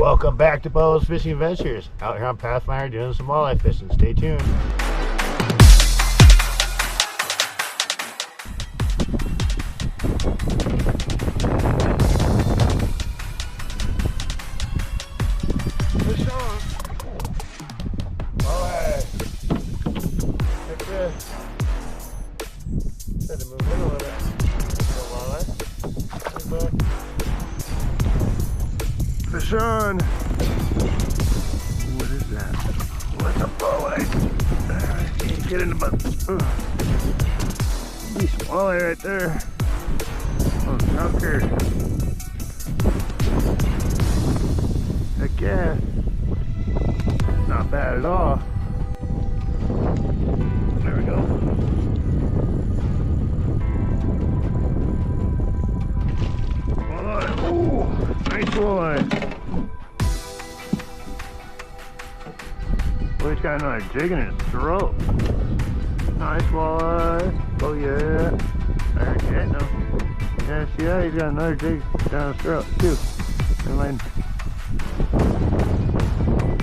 Welcome back to Bobos Fishing Adventures. Out here on Pathfinder doing some walleye fishing. Stay tuned. Fish on. Walleye. Like this. Try to move in a little bit. Walleye. Fish on. What is that? What's a walleye? Can't get in the boat. Nice walleye right there. Oh, chunker. Heck yeah. Not bad at all. There we go. Walleye. Ooh, nice walleye. Oh, he's got another jig in his throat. Nice walleye. Oh yeah. There, yeah, no. Yeah, see that? He's got another jig down his throat too. Never mind.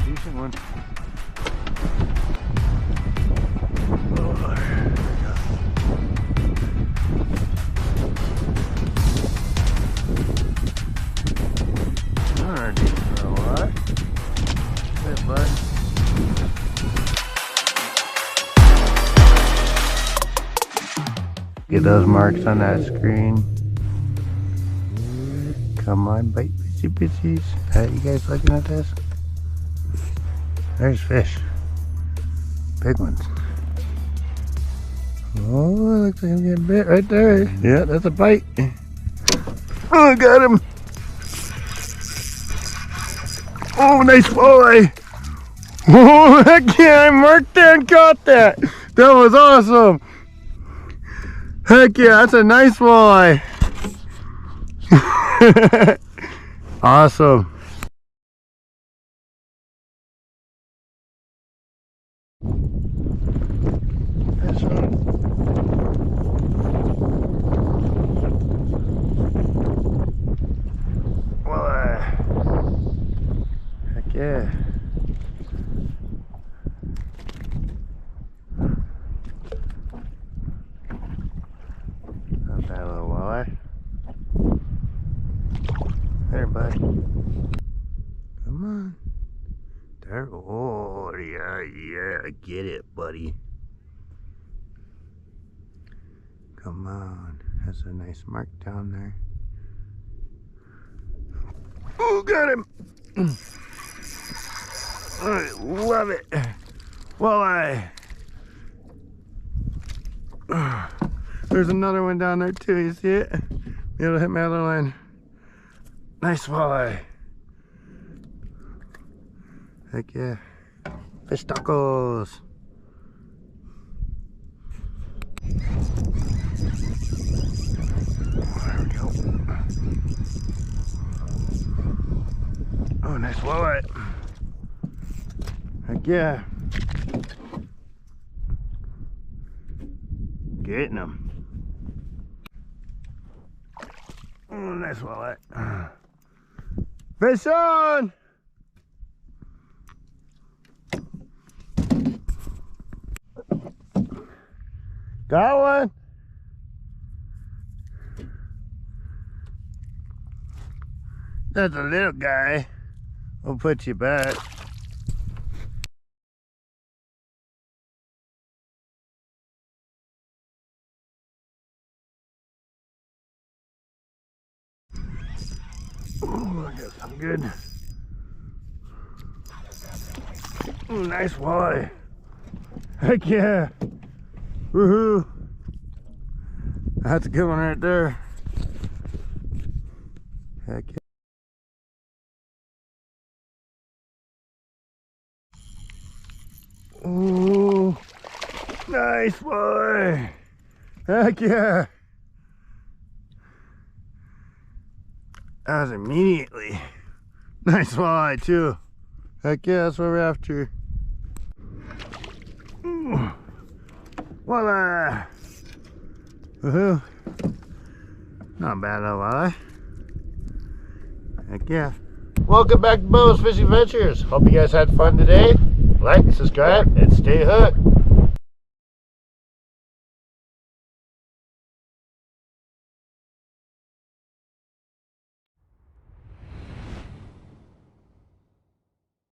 Decent one. Oh, there we go. Alright, decent for a walleye. Good, bud. Get those marks on that screen. Come on, bite pissy pissies. You guys looking at this? There's fish. Big ones. Oh, looks like I'm getting bit right there. Yeah, that's a bite. Oh, I got him. Oh, nice walleye. Oh, heck yeah, I marked that and caught that. That was awesome. Heck yeah, that's a nice walleye. Awesome. This one. Walleye. Heck yeah. Not bad little walleye. There, bud. Come on. There. Oh, yeah. Get it, buddy. Come on. That's a nice mark down there. Oh, got him. I love it. Walleye. There's another one down there too. You see it? It'll hit my other line. Nice walleye. Heck yeah. Fish tacos. There we go. Oh, nice walleye. Heck yeah. Getting them. Oh, nice walleye. Fish on! Got one? That's a little guy. We'll put you back. Oh, I got some good. Oh, nice walleye. Heck yeah. Woohoo. That's a good one right there. Heck yeah. Oh, nice walleye. Heck yeah. That was immediately. Nice walleye too. Heck yeah, that's what we're after. Ooh. Walleye. Woohoo. Not bad though, walleye. Heck yeah. welcome back to Bobos Fishing Adventures. Hope you guys had fun today. Like, subscribe, and stay hooked.